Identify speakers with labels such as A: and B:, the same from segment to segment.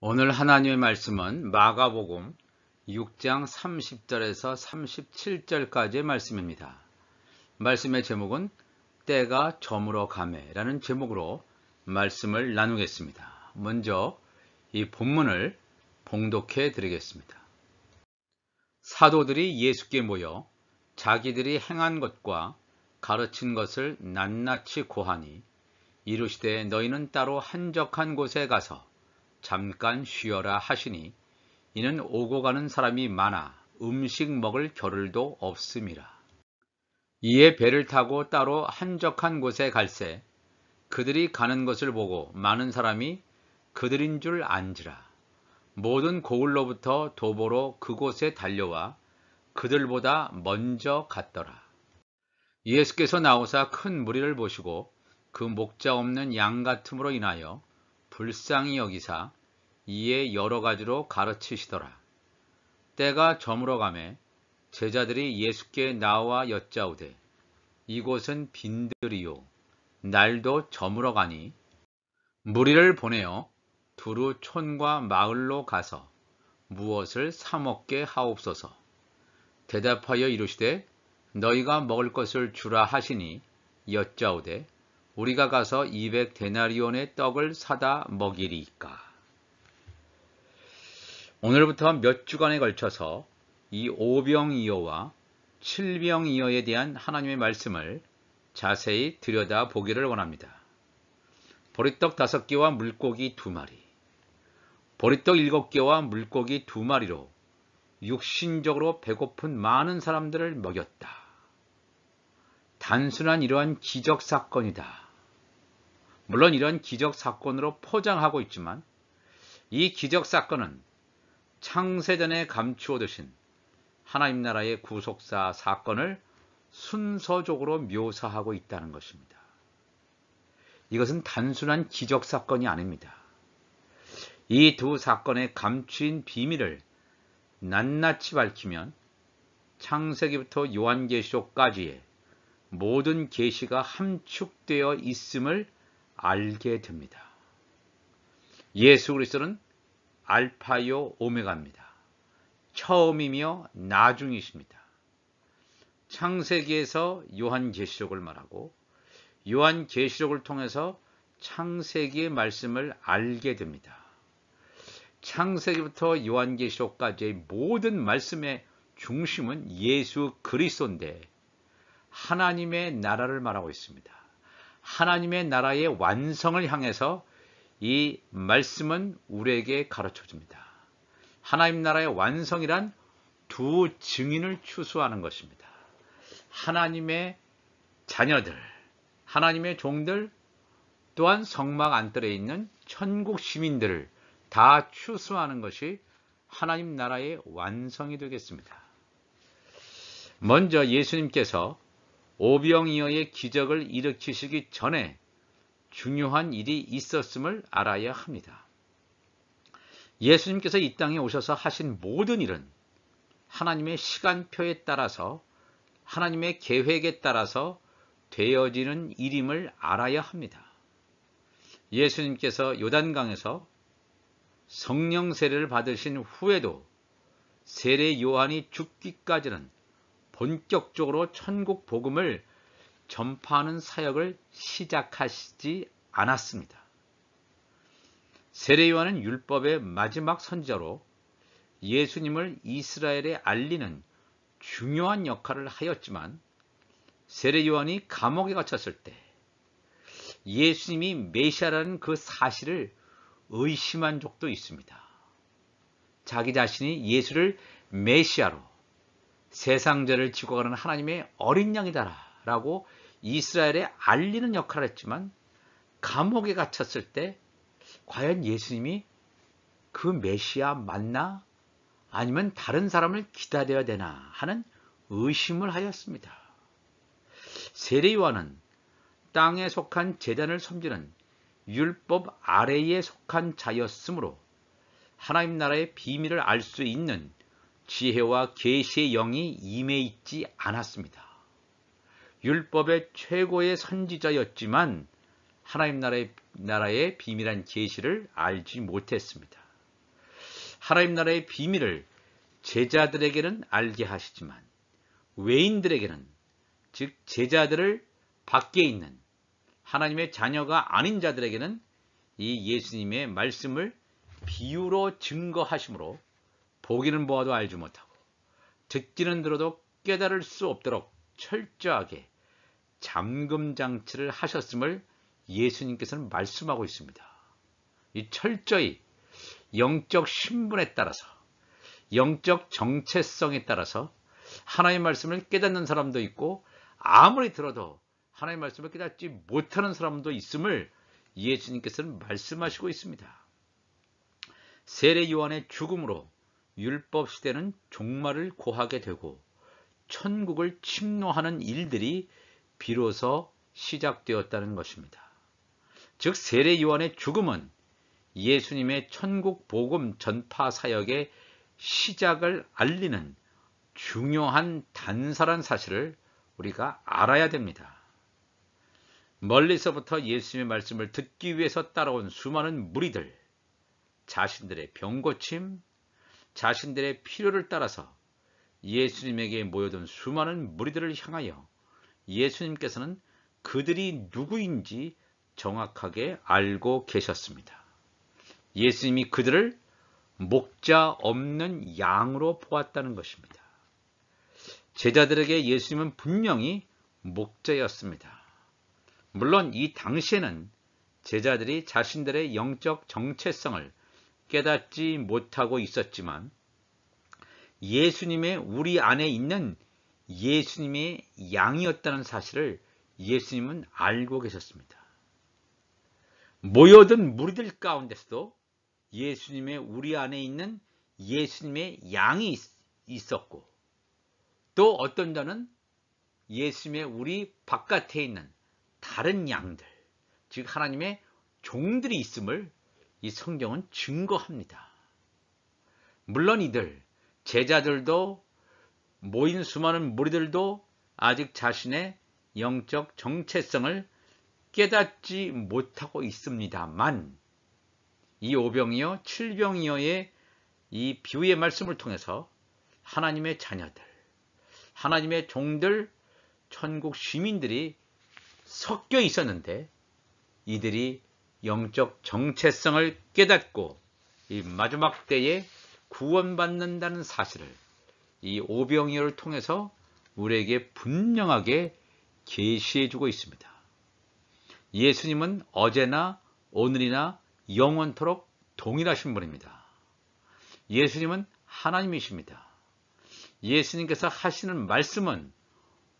A: 오늘 하나님의 말씀은 마가복음 6장 30절에서 37절까지의 말씀입니다. 말씀의 제목은 때가 저물어 가매라는 제목으로 말씀을 나누겠습니다. 먼저 이 본문을 봉독해 드리겠습니다. 사도들이 예수께 모여 자기들이 행한 것과 가르친 것을 낱낱이 고하니 이르시되 너희는 따로 한적한 곳에 가서 잠깐 쉬어라 하시니 이는 오고 가는 사람이 많아 음식 먹을 겨를도 없음이라. 이에 배를 타고 따로 한적한 곳에 갈새 그들이 가는 것을 보고 많은 사람이 그들인 줄 안지라. 모든 고을로부터 도보로 그곳에 달려와 그들보다 먼저 갔더라. 예수께서 나오사 큰 무리를 보시고 그 목자 없는 양 같음으로 인하여 불쌍히 여기사 이에 여러 가지로 가르치시더라. 때가 저물어 가매 제자들이 예수께 나와 여짜오되 이곳은 빈들이요 날도 저물어 가니 무리를 보내어 두루 촌과 마을로 가서 무엇을 사 먹게 하옵소서. 대답하여 이르시되 너희가 먹을 것을 주라 하시니 여짜오되 우리가 가서 200데나리온의 떡을 사다 먹이리이까. 오늘부터 몇 주간에 걸쳐서 이 오병이어와 칠병이어에 대한 하나님의 말씀을 자세히 들여다보기를 원합니다. 보리떡 5개와 물고기 2마리, 보리떡 7개와 물고기 2마리로 육신적으로 배고픈 많은 사람들을 먹였다. 단순한 이러한 기적사건이다. 물론 이런 기적사건으로 포장하고 있지만 이 기적사건은 창세전에 감추어 두신 하나님 나라의 구속사 사건을 순서적으로 묘사하고 있다는 것입니다. 이것은 단순한 기적사건이 아닙니다. 이 두 사건의 감추인 비밀을 낱낱이 밝히면 창세기부터 요한계시록까지의 모든 계시가 함축되어 있음을 알게 됩니다. 예수 그리스도는 알파요 오메가입니다. 처음이며 나중이십니다. 창세기에서 요한계시록을 말하고 요한계시록을 통해서 창세기의 말씀을 알게 됩니다. 창세기부터 요한계시록까지의 모든 말씀의 중심은 예수 그리스도인데 하나님의 나라를 말하고 있습니다. 하나님의 나라의 완성을 향해서 이 말씀은 우리에게 가르쳐줍니다. 하나님 나라의 완성이란 두 증인을 추수하는 것입니다. 하나님의 자녀들, 하나님의 종들, 또한 성막 안뜰에 있는 천국 시민들을 다 추수하는 것이 하나님 나라의 완성이 되겠습니다. 먼저 예수님께서 오병이어의 기적을 일으키시기 전에 중요한 일이 있었음을 알아야 합니다. 예수님께서 이 땅에 오셔서 하신 모든 일은 하나님의 시간표에 따라서 하나님의 계획에 따라서 되어지는 일임을 알아야 합니다. 예수님께서 요단강에서 성령 세례를 받으신 후에도 세례 요한이 죽기까지는 본격적으로 천국 복음을 전파하는 사역을 시작하시지 않았습니다. 세례 요한은 율법의 마지막 선지자로 예수님을 이스라엘에 알리는 중요한 역할을 하였지만 세례 요한이 감옥에 갇혔을 때 예수님이 메시아라는 그 사실을 의심한 적도 있습니다. 자기 자신이 예수를 메시아로 세상 죄를 지고 가는 하나님의 어린 양이다라고 이스라엘에 알리는 역할을 했지만 감옥에 갇혔을 때 과연 예수님이 그 메시아 맞나? 아니면 다른 사람을 기다려야 되나 하는 의심을 하였습니다. 세례 요한은 땅에 속한 제단을 섬기는 율법 아래에 속한 자였으므로 하나님 나라의 비밀을 알 수 있는 지혜와 계시의 영이 임해 있지 않았습니다. 율법의 최고의 선지자였지만 하나님 나라의 비밀한 계시를 알지 못했습니다. 하나님 나라의 비밀을 제자들에게는 알게 하시지만 외인들에게는, 즉 제자들을 밖에 있는 하나님의 자녀가 아닌 자들에게는 이 예수님의 말씀을 비유로 증거하심으로 보기는 보아도 알지 못하고 듣기는 들어도 깨달을 수 없도록 철저하게 잠금 장치를 하셨음을 예수님께서는 말씀하고 있습니다. 이 철저히 영적 신분에 따라서, 영적 정체성에 따라서 하나님의 말씀을 깨닫는 사람도 있고 아무리 들어도 하나님의 말씀을 깨닫지 못하는 사람도 있음을 예수님께서는 말씀하시고 있습니다. 세례 요한의 죽음으로 율법 시대는 종말을 고하게 되고 천국을 침노하는 일들이 비로소 시작되었다는 것입니다. 즉 세례 요한의 죽음은 예수님의 천국 복음 전파 사역의 시작을 알리는 중요한 단서란 사실을 우리가 알아야 됩니다. 멀리서부터 예수님의 말씀을 듣기 위해서 따라온 수많은 무리들, 자신들의 병고침, 자신들의 필요를 따라서 예수님에게 모여든 수많은 무리들을 향하여 예수님께서는 그들이 누구인지 정확하게 알고 계셨습니다. 예수님이 그들을 목자 없는 양으로 보았다는 것입니다. 제자들에게 예수님은 분명히 목자였습니다. 물론 이 당시에는 제자들이 자신들의 영적 정체성을 깨닫지 못하고 있었지만 예수님의 우리 안에 있는 예수님의 양이었다는 사실을 예수님은 알고 계셨습니다. 모여든 무리들 가운데서도 예수님의 우리 안에 있는 예수님의 양이 있었고 또 어떤 자는 예수님의 우리 바깥에 있는 다른 양들, 즉 하나님의 종들이 있음을 이 성경은 증거합니다. 물론 이들, 제자들도 모인 수많은 무리들도 아직 자신의 영적 정체성을 깨닫지 못하고 있습니다만 이 오병이어 칠병이어의 이 비유의 말씀을 통해서 하나님의 자녀들, 하나님의 종들, 천국 시민들이 섞여 있었는데 이들이 영적 정체성을 깨닫고 이 마지막 때에 구원받는다는 사실을 이 오병이어를 통해서 우리에게 분명하게 계시해 주고 있습니다. 예수님은 어제나 오늘이나 영원토록 동일하신 분입니다. 예수님은 하나님이십니다. 예수님께서 하시는 말씀은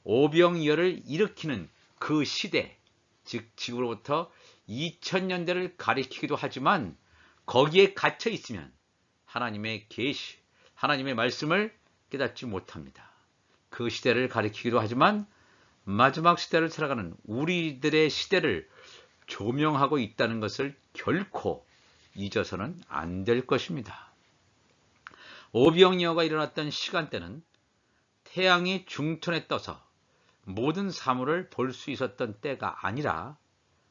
A: 오병이어를 일으키는 그 시대, 즉 지구로부터 2000년대를 가리키기도 하지만 거기에 갇혀 있으면 하나님의 계시, 하나님의 말씀을 깨닫지 못합니다. 그 시대를 가리키기도 하지만 마지막 시대를 살아가는 우리들의 시대를 조명하고 있다는 것을 결코 잊어서는 안 될 것입니다. 오병이어가 일어났던 시간대는 태양이 중천에 떠서 모든 사물을 볼 수 있었던 때가 아니라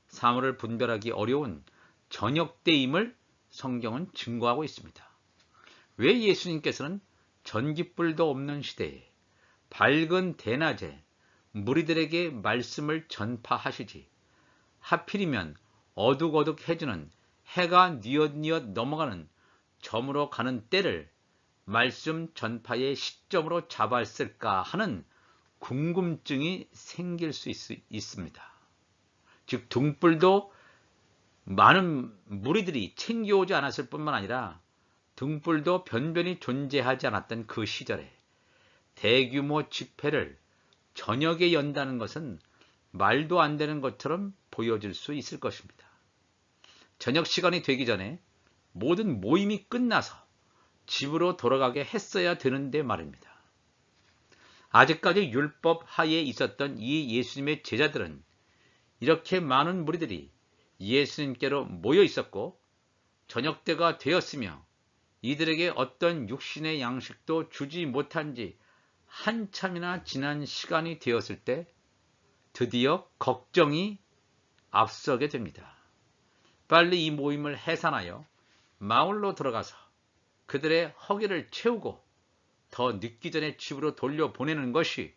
A: 사물을 분별하기 어려운 저녁 때임을 성경은 증거하고 있습니다. 왜 예수님께서는 전깃불도 없는 시대에 밝은 대낮에 무리들에게 말씀을 전파하시지 하필이면 어둑어둑해지는 해가 뉘엿뉘엿 넘어가는 저물어 가는 때를 말씀 전파의 시점으로 잡았을까 하는 궁금증이 생길 수 있습니다. 즉 등불도 많은 무리들이 챙겨오지 않았을 뿐만 아니라 등불도 변변히 존재하지 않았던 그 시절에 대규모 집회를 저녁에 연다는 것은 말도 안 되는 것처럼 보여질 수 있을 것입니다. 저녁 시간이 되기 전에 모든 모임이 끝나서 집으로 돌아가게 했어야 되는데 말입니다. 아직까지 율법 하에 있었던 이 예수님의 제자들은 이렇게 많은 무리들이 예수님께로 모여 있었고 저녁 때가 되었으며 이들에게 어떤 육신의 양식도 주지 못한 지 한참이나 지난 시간이 되었을 때 드디어 걱정이 앞서게 됩니다. 빨리 이 모임을 해산하여 마을로 들어가서 그들의 허기를 채우고 더 늦기 전에 집으로 돌려보내는 것이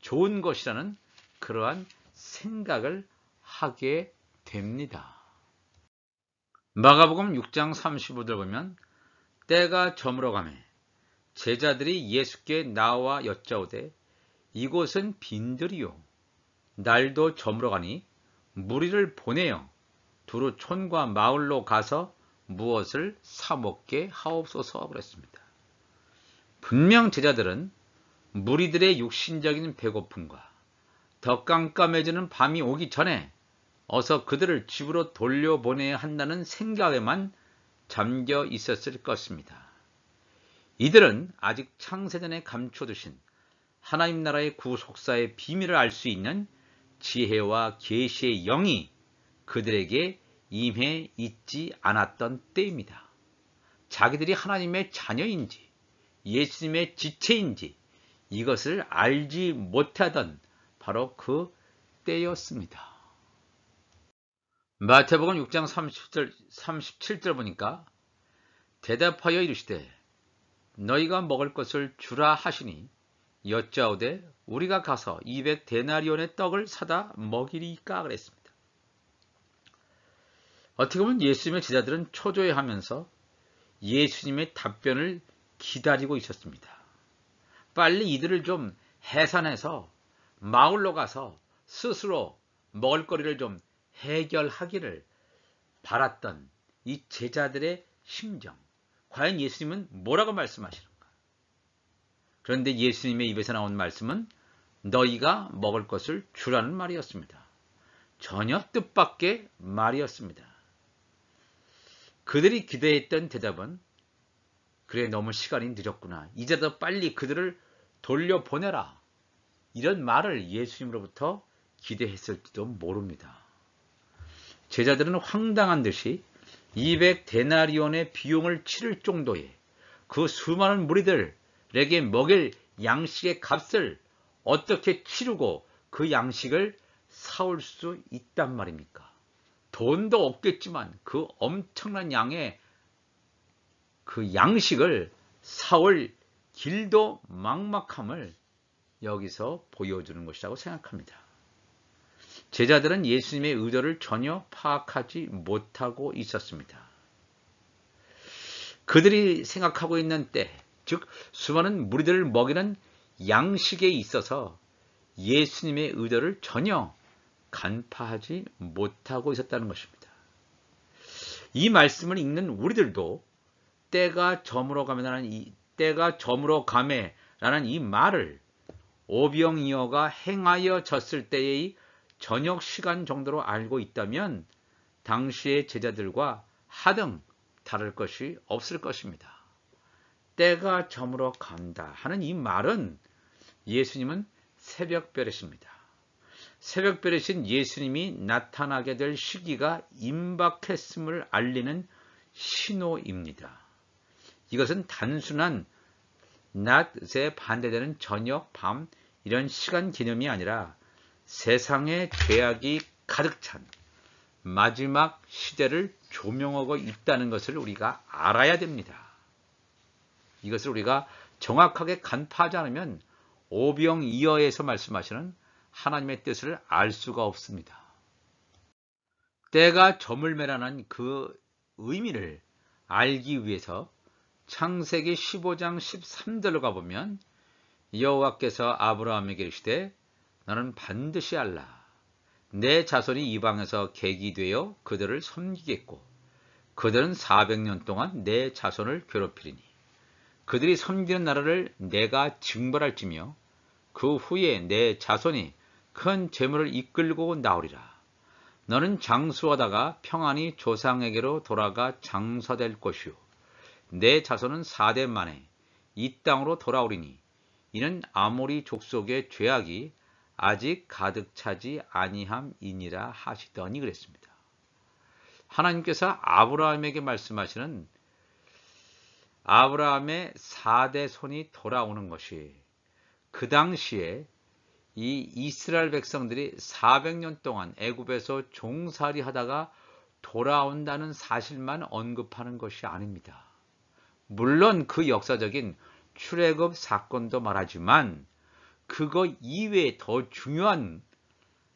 A: 좋은 것이라는 그러한 생각을 하게 됩니다. 마가복음 6장 35절 보면 때가 저물어 가매 제자들이 예수께 나와 여짜오되 이곳은 빈들이요 날도 저물어 가니 무리를 보내어 두루 촌과 마을로 가서 무엇을 사 먹게 하옵소서 그랬습니다. 분명 제자들은 무리들의 육신적인 배고픔과 더 깜깜해지는 밤이 오기 전에 어서 그들을 집으로 돌려보내야 한다는 생각에만 잠겨 있었을 것입니다. 이들은 아직 창세전에 감춰두신 하나님 나라의 구속사의 비밀을 알 수 있는 지혜와 계시의 영이 그들에게 임해 있지 않았던 때입니다. 자기들이 하나님의 자녀인지 예수님의 지체인지 이것을 알지 못하던 바로 그 때였습니다. 마태복음 6장 37절 보니까 대답하여 이르시되 너희가 먹을 것을 주라 하시니 여짜오되 우리가 가서 200데나리온의 떡을 사다 먹이리까 그랬습니다. 어떻게 보면 예수님의 제자들은 초조해하면서 예수님의 답변을 기다리고 있었습니다. 빨리 이들을 좀 해산해서 마을로 가서 스스로 먹을거리를 좀 해결하기를 바랐던 이 제자들의 심정. 과연 예수님은 뭐라고 말씀하시는가? 그런데 예수님의 입에서 나온 말씀은 너희가 먹을 것을 주라는 말이었습니다. 전혀 뜻밖의 말이었습니다. 그들이 기대했던 대답은 그래 너무 시간이 늦었구나. 이제 더 빨리 그들을 돌려보내라. 이런 말을 예수님으로부터 기대했을지도 모릅니다. 제자들은 황당한 듯이 200데나리온의 비용을 치를 정도의 그 수많은 무리들에게 먹일 양식의 값을 어떻게 치르고 그 양식을 사올 수 있단 말입니까? 돈도 없겠지만 그 엄청난 양의 그 양식을 사올 길도 막막함을 여기서 보여주는 것이라고 생각합니다. 제자들은 예수님의 의도를 전혀 파악하지 못하고 있었습니다. 그들이 생각하고 있는 때, 즉 수많은 무리들을 먹이는 양식에 있어서 예수님의 의도를 전혀 간파하지 못하고 있었다는 것입니다. 이 말씀을 읽는 우리들도 때가 저물어 가매라는 이 말을 오병이어가 행하여 졌을 때의 저녁 시간 정도로 알고 있다면 당시의 제자들과 하등 다를 것이 없을 것입니다. 때가 저물어 간다 하는 이 말은 예수님은 새벽별이십니다. 새벽별이신 예수님이 나타나게 될 시기가 임박했음을 알리는 신호입니다. 이것은 단순한 낮에 반대되는 저녁, 밤 이런 시간 개념이 아니라 세상의 죄악이 가득 찬 마지막 시대를 조명하고 있다는 것을 우리가 알아야 됩니다. 이것을 우리가 정확하게 간파하지 않으면 오병이어에서 말씀하시는 하나님의 뜻을 알 수가 없습니다. 때가 저물매라는 그 의미를 알기 위해서 창세기 15장 13절로 가보면 여호와께서 아브라함에게 이르시되 너는 반드시 알라. 내 자손이 이방에서 객이 되어 그들을 섬기겠고 그들은 400년 동안 내 자손을 괴롭히리니 그들이 섬기는 나라를 내가 징벌할지며 그 후에 내 자손이 큰 재물을 이끌고 나오리라. 너는 장수하다가 평안히 조상에게로 돌아가 장사될 것이요 내 자손은 4대 만에 이 땅으로 돌아오리니 이는 아모리 족속의 죄악이 아직 가득 차지 아니함이니라 하시더니 그랬습니다. 하나님께서 아브라함에게 말씀하시는 아브라함의 4대 손이 돌아오는 것이 그 당시에 이 이스라엘 백성들이 400년 동안 애굽에서 종살이 하다가 돌아온다는 사실만 언급하는 것이 아닙니다. 물론 그 역사적인 출애굽 사건도 말하지만 그거 이외에 더 중요한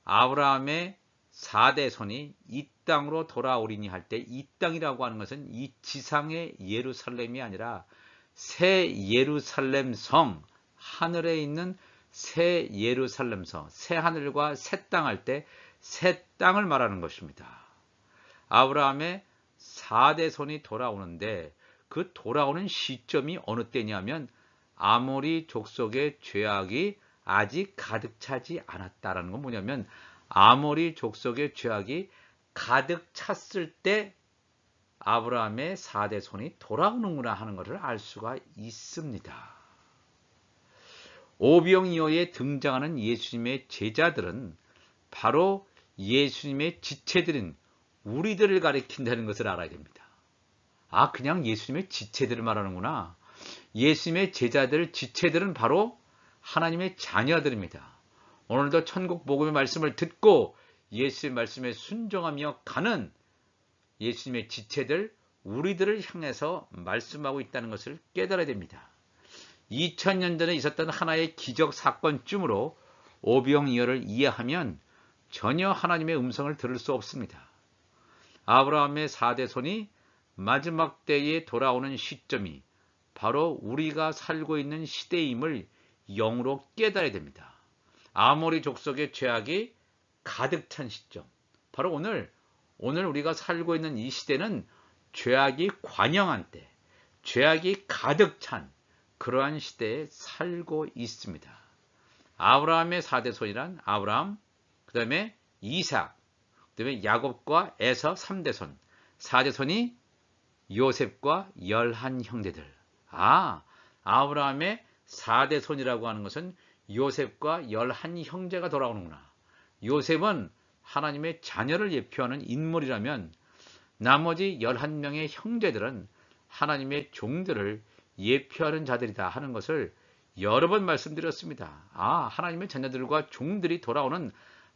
A: 아브라함의 4대 손이 이 땅으로 돌아오리니 할 때 이 땅이라고 하는 것은 이 지상의 예루살렘이 아니라 새 예루살렘 성, 하늘에 있는 새 예루살렘 성, 새 하늘과 새 땅 할 때 새 땅을 말하는 것입니다. 아브라함의 4대 손이 돌아오는데 그 돌아오는 시점이 어느 때냐면 아모리 족속의 죄악이 아직 가득 차지 않았다라는 건 뭐냐면 아모리 족속의 죄악이 가득 찼을 때 아브라함의 4대 손이 돌아오는구나 하는 것을 알 수가 있습니다. 오병이어에 등장하는 예수님의 제자들은 바로 예수님의 지체들인 우리들을 가리킨다는 것을 알아야 됩니다. 아, 그냥 예수님의 지체들을 말하는구나. 예수님의 제자들, 지체들은 바로 하나님의 자녀들입니다. 오늘도 천국 복음의 말씀을 듣고 예수의 말씀에 순종하며 가는 예수님의 지체들, 우리들을 향해서 말씀하고 있다는 것을 깨달아야 됩니다. 2000년 전에 있었던 하나의 기적 사건쯤으로 오병이어를 이해하면 전혀 하나님의 음성을 들을 수 없습니다. 아브라함의 4대 손이 마지막 때에 돌아오는 시점이 바로 우리가 살고 있는 시대임을 영으로 깨달아야 됩니다. 아모리 족속의 죄악이 가득 찬 시점, 바로 오늘 우리가 살고 있는 이 시대는 죄악이 관영한 때, 죄악이 가득 찬 그러한 시대에 살고 있습니다. 아브라함의 4대 손이란 아브라함, 그 다음에 이삭, 그 다음에 야곱과 에서 3대 손, 4대 손이 요셉과 11 형제들. 아브라함의 4대 손이라고 하는 것은 요셉과 11 형제가 돌아오는구나. 요셉은 하나님의 자녀를 예표하는 인물이라면 나머지 11명의 형제들은 하나님의 종들을 예표하는 자들이다 하는 것을 여러 번 말씀드렸습니다. 하나님의 자녀들과 종들이 돌아오는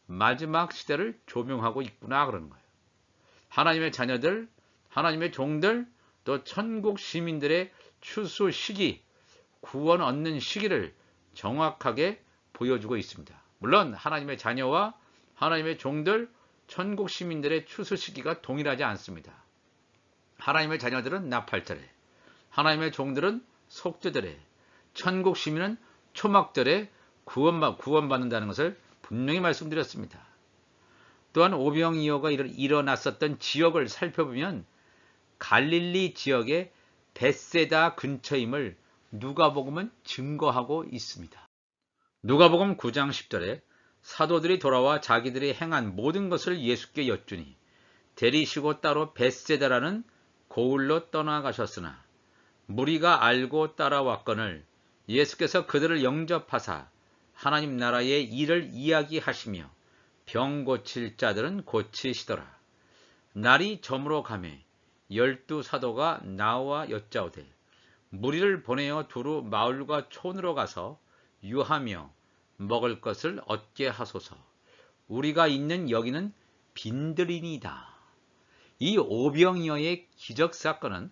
A: 마지막 시대를 조명하고 있구나 그러는 거예요. 하나님의 자녀들, 하나님의 종들, 또 천국 시민들의 추수 시기, 구원 얻는 시기를 정확하게 보여주고 있습니다. 물론 하나님의 자녀와 하나님의 종들, 천국 시민들의 추수 시기가 동일하지 않습니다. 하나님의 자녀들은 나팔절에, 하나님의 종들은 속죄절에, 천국 시민은 초막절에 구원받는다는 것을 분명히 말씀드렸습니다. 또한 오병이어가 일어났었던 지역을 살펴보면 갈릴리 지역의 벳세다 근처임을 누가복음은 증거하고 있습니다. 누가복음 9장 10절에 사도들이 돌아와 자기들이 행한 모든 것을 예수께 여쭈니 데리시고 따로 벳세다라는 고을로 떠나가셨으나 무리가 알고 따라왔거늘 예수께서 그들을 영접하사 하나님 나라의 일을 이야기하시며 병 고칠 자들은 고치시더라. 날이 저물어 가매 12 사도가 나와 여짜오되 무리를 보내어 두루 마을과 촌으로 가서 유하며 먹을 것을 얻게 하소서. 우리가 있는 여기는 빈들이니이다. 이 오병이어의 기적사건은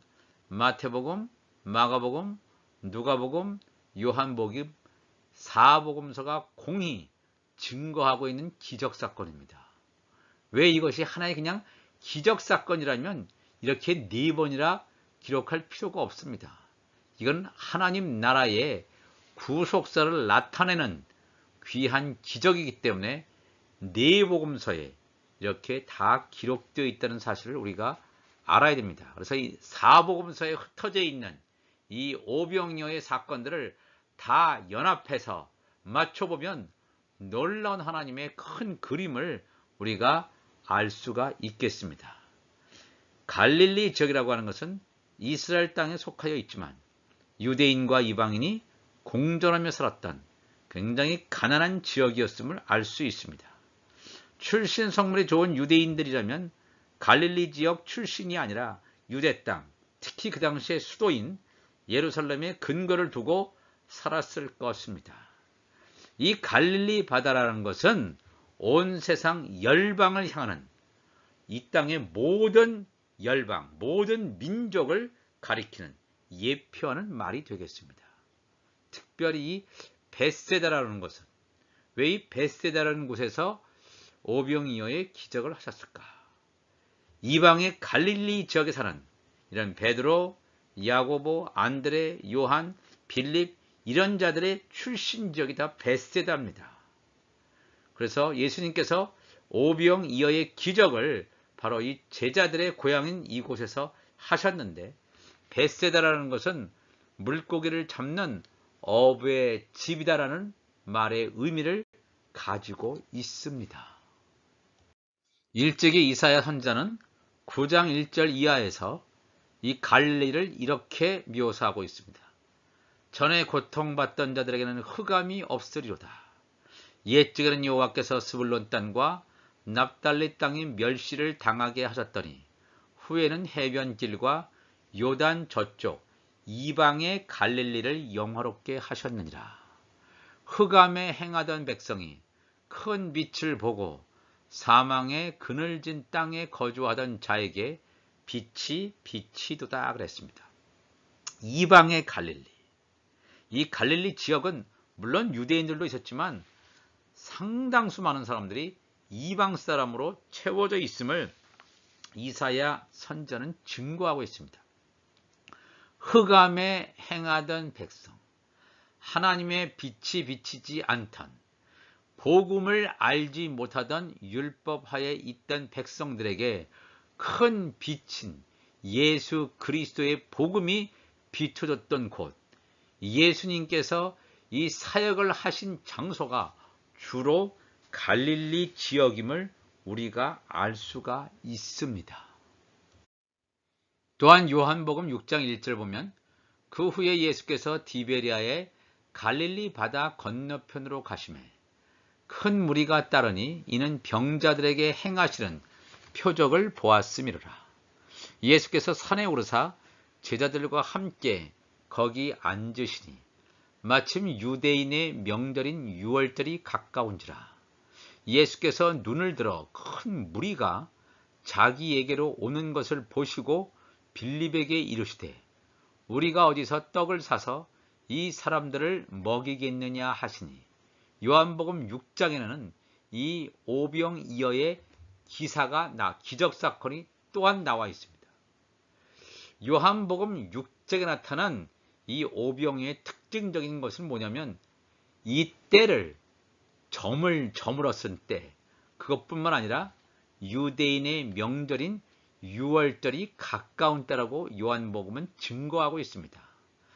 A: 마태복음, 마가복음, 누가복음, 요한복음, 사복음서가 공히 증거하고 있는 기적사건입니다. 왜 이것이 하나의 그냥 기적사건이라면 이렇게 4번이나 기록할 필요가 없습니다. 이건 하나님 나라의 구속사를 나타내는 귀한 기적이기 때문에 4복음서에 이렇게 다 기록되어 있다는 사실을 우리가 알아야 됩니다. 그래서 이 4복음서에 흩어져 있는 이 오병이어의 사건들을 다 연합해서 맞춰보면 놀라운 하나님의 큰 그림을 우리가 알 수가 있겠습니다. 갈릴리 지역이라고 하는 것은 이스라엘 땅에 속하여 있지만 유대인과 이방인이 공존하며 살았던 굉장히 가난한 지역이었음을 알 수 있습니다. 출신 성물이 좋은 유대인들이라면 갈릴리 지역 출신이 아니라 유대 땅, 특히 그 당시의 수도인 예루살렘에 근거를 두고 살았을 것입니다. 이 갈릴리 바다라는 것은 온 세상 열방을 향하는 이 땅의 모든 열방, 모든 민족을 가리키는 예표하는 말이 되겠습니다. 특별히 이 벳세다라는 것은 왜 이 벳세다라는 곳에서 오병이어의 기적을 하셨을까? 이방의 갈릴리 지역에 사는 이런 베드로, 야고보, 안드레, 요한, 빌립 이런 자들의 출신 지역이 다 벳세다입니다. 그래서 예수님께서 오병이어의 기적을 바로 이 제자들의 고향인 이곳에서 하셨는데, 벳세다라는 것은 물고기를 잡는 어부의 집이다라는 말의 의미를 가지고 있습니다. 일찍이 이사야 선지자는 9장 1절 이하에서 이 갈릴리를 이렇게 묘사하고 있습니다. 전에 고통받던 자들에게는 흑암이 없으리로다. 옛적에는 여호와께서 스불론 땅과 납달리 땅의 멸시를 당하게 하셨더니 후에는 해변길과 요단 저쪽 이방의 갈릴리를 영화롭게 하셨느니라. 흑암에 행하던 백성이 큰 빛을 보고 사망의 그늘진 땅에 거주하던 자에게 빛이 비치도다 그랬습니다. 이방의 갈릴리. 이 갈릴리 지역은 물론 유대인들도 있었지만 상당수 많은 사람들이 이방 사람으로 채워져 있음을 이사야 선지자는 증거하고 있습니다. 흑암에 행하던 백성, 하나님의 빛이 비치지 않던, 복음을 알지 못하던 율법하에 있던 백성들에게 큰 빛인 예수 그리스도의 복음이 비춰졌던 곳, 예수님께서 이 사역을 하신 장소가 주로 갈릴리 지역임을 우리가 알 수가 있습니다. 또한 요한복음 6장 1절 보면 그 후에 예수께서 디베리아의 갈릴리 바다 건너편으로 가시매 큰 무리가 따르니 이는 병자들에게 행하시는 표적을 보았음이로라. 예수께서 산에 오르사 제자들과 함께 거기 앉으시니 마침 유대인의 명절인 유월절이 가까운지라. 예수께서 눈을 들어 큰 무리가 자기에게로 오는 것을 보시고 빌립에게 이르시되 우리가 어디서 떡을 사서 이 사람들을 먹이겠느냐 하시니, 요한복음 6장에는 이 오병이어의 기적사건이 또한 나와 있습니다. 요한복음 6장에 나타난 이 오병이어의 특징적인 것은 뭐냐면 이 때를 점을 저물어 쓴 때, 그것뿐만 아니라 유대인의 명절인 유월절이 가까운 때라고 요한복음은 증거하고 있습니다.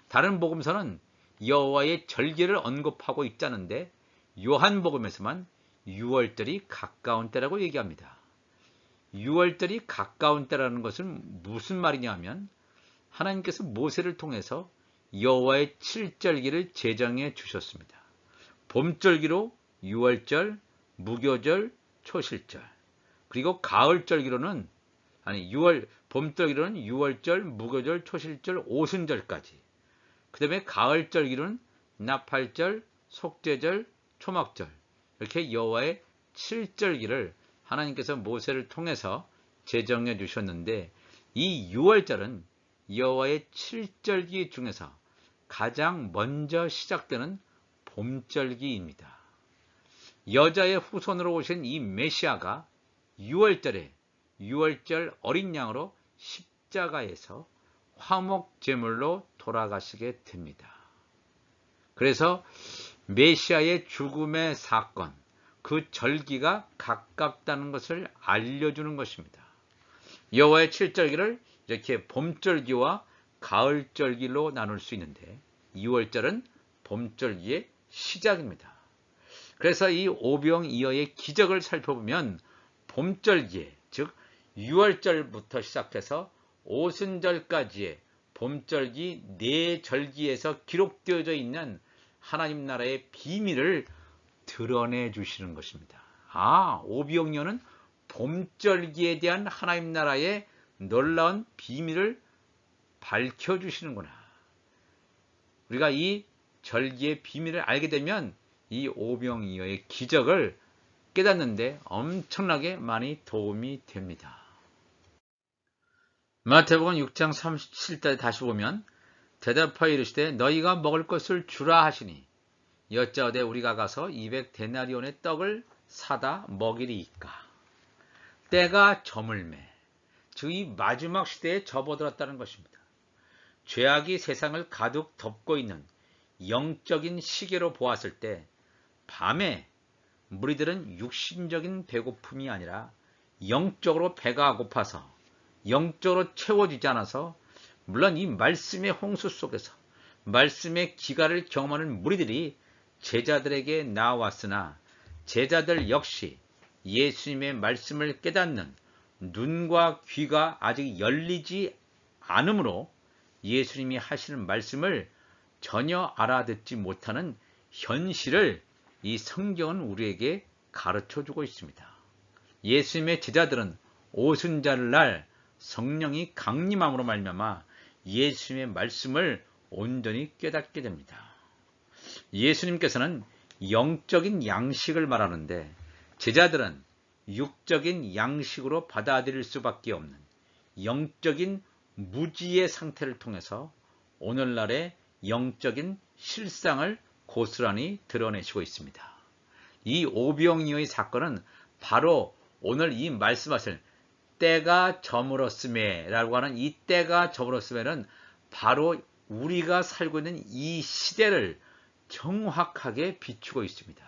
A: 다른 복음서는 여호와의 절기를 언급하고 있자는데 요한복음에서만 유월절이 가까운 때라고 얘기합니다. 유월절이 가까운 때라는 것은 무슨 말이냐 하면 하나님께서 모세를 통해서 여호와의 7절기를 제정해 주셨습니다. 봄절기로 유월절, 무교절, 초실절, 그리고 가을절기로는 봄절기로는 유월절, 무교절, 초실절, 오순절까지, 그 다음에 가을절기로는 나팔절, 속죄절, 초막절, 이렇게 여호와의 7절기를 하나님께서 모세를 통해서 제정해 주셨는데, 이 유월절은 여호와의 7절기 중에서 가장 먼저 시작되는 봄절기입니다. 여자의 후손으로 오신 이 메시아가 유월절에 유월절 어린 양으로 십자가에서 화목 제물로 돌아가시게 됩니다. 그래서 메시아의 죽음의 사건, 그 절기가 가깝다는 것을 알려주는 것입니다. 여호와의 7절기를 이렇게 봄절기와 가을절기로 나눌 수 있는데, 2월절은 봄절기의 시작입니다. 그래서 이 오병이어의 기적을 살펴보면 봄절기에, 즉 6월절부터 시작해서 오순절까지의 봄절기 4절기에서 기록되어져 있는 하나님 나라의 비밀을 드러내 주시는 것입니다. 오병이어는 봄절기에 대한 하나님 나라의 놀라운 비밀을 밝혀주시는구나. 우리가 이 절기의 비밀을 알게 되면 이 오병이어의 기적을 깨닫는데 엄청나게 많이 도움이 됩니다. 마태복음 6장 37절에 다시 보면 대답하여 이르시되 너희가 먹을 것을 주라 하시니 여짜오되 우리가 가서 200데나리온의 떡을 사다 먹이리이까. 때가 저물매, 즉 이 마지막 시대에 접어들었다는 것입니다. 죄악이 세상을 가득 덮고 있는 영적인 시계로 보았을 때 밤에 무리들은 육신적인 배고픔이 아니라 영적으로 배가 고파서 영적으로 채워지지 않아서, 물론 이 말씀의 홍수 속에서 말씀의 기가를 경험하는 무리들이 제자들에게 나왔으나 제자들 역시 예수님의 말씀을 깨닫는 눈과 귀가 아직 열리지 않으므로 예수님이 하시는 말씀을 전혀 알아듣지 못하는 현실을 이 성경은 우리에게 가르쳐주고 있습니다. 예수님의 제자들은 오순절날 성령이 강림함으로 말미암아 예수님의 말씀을 온전히 깨닫게 됩니다. 예수님께서는 영적인 양식을 말하는데 제자들은 육적인 양식으로 받아들일 수밖에 없는 영적인 무지의 상태를 통해서 오늘날의 영적인 실상을 고스란히 드러내시고 있습니다. 이 오병이어의 사건은 바로 오늘 이 말씀하실 때가 저물었음에 라고 하는 이 때가 저물었음에는 바로 우리가 살고 있는 이 시대를 정확하게 비추고 있습니다.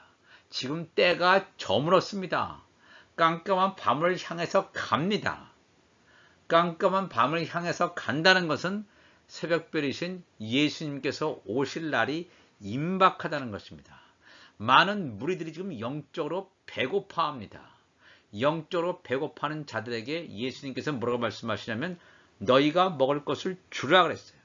A: 지금 때가 저물었습니다. 깜깜한 밤을 향해서 갑니다. 깜깜한 밤을 향해서 간다는 것은 새벽별이신 예수님께서 오실 날이 임박하다는 것입니다. 많은 무리들이 지금 영적으로 배고파합니다. 영적으로 배고파하는 자들에게 예수님께서 뭐라고 말씀하시냐면 너희가 먹을 것을 주라 그랬어요.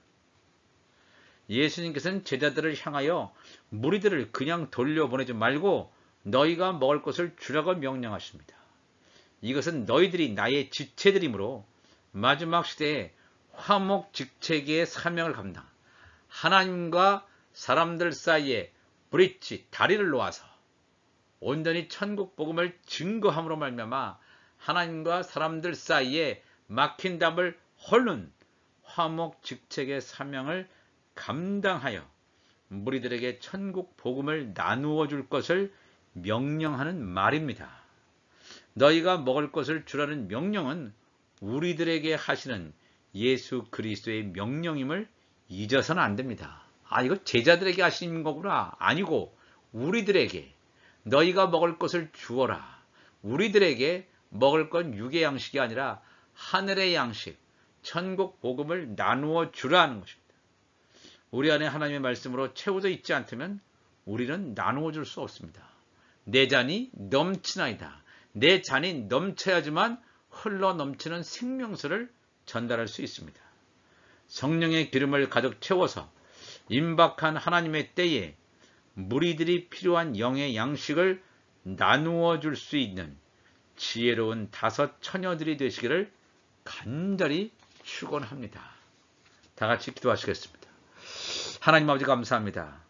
A: 예수님께서는 제자들을 향하여 무리들을 그냥 돌려보내지 말고 너희가 먹을 것을 주라고 명령하십니다. 이것은 너희들이 나의 지체들이므로 마지막 시대에 화목직체계의 사명을 감당, 하나님과 사람들 사이에 브릿지, 다리를 놓아서 온전히 천국 복음을 증거함으로 말미암아 하나님과 사람들 사이에 막힌 담을 헐는 화목직체계의 사명을 감당하여 무리들에게 천국 복음을 나누어 줄 것을 명령하는 말입니다. 너희가 먹을 것을 주라는 명령은 우리들에게 하시는 예수 그리스도의 명령임을 잊어서는 안 됩니다. 아, 이거 제자들에게 하시는 거구나. 아니고 우리들에게 너희가 먹을 것을 주어라. 우리들에게 먹을 건 육의 양식이 아니라 하늘의 양식, 천국 복음을 나누어 주라는 것입니다. 우리 안에 하나님의 말씀으로 채워져 있지 않다면 우리는 나누어 줄 수 없습니다. 내 잔이 넘치나이다. 내 잔이 넘쳐야지만 흘러 넘치는 생명수를 전달할 수 있습니다. 성령의 기름을 가득 채워서 임박한 하나님의 때에 무리들이 필요한 영의 양식을 나누어 줄 수 있는 지혜로운 다섯 처녀들이 되시기를 간절히 축원합니다. 다 같이 기도하시겠습니다. 하나님 아버지 감사합니다.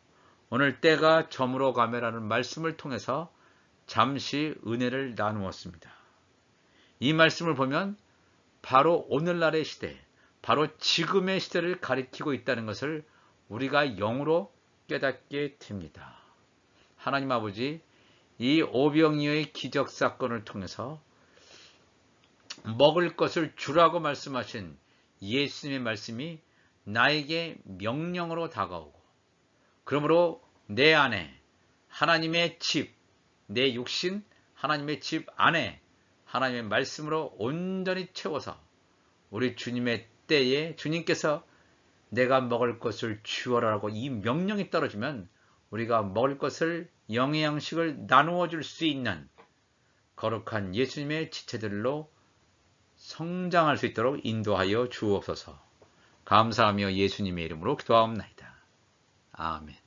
A: 오늘 때가 저물어 가매라는 말씀을 통해서 잠시 은혜를 나누었습니다. 이 말씀을 보면 바로 오늘날의 시대, 바로 지금의 시대를 가리키고 있다는 것을 우리가 영으로 깨닫게 됩니다. 하나님 아버지, 이 오병이어의 기적사건을 통해서 먹을 것을 주라고 말씀하신 예수님의 말씀이 나에게 명령으로 다가오고, 그러므로 내 안에 하나님의 집, 내 육신 하나님의 집 안에 하나님의 말씀으로 온전히 채워서 우리 주님의 때에 주님께서 내가 먹을 것을 주어라라고 이 명령이 떨어지면 우리가 먹을 것을 영의 양식을 나누어 줄 수 있는 거룩한 예수님의 지체들로 성장할 수 있도록 인도하여 주옵소서. 감사하며 예수님의 이름으로 기도하옵나이다. 아멘.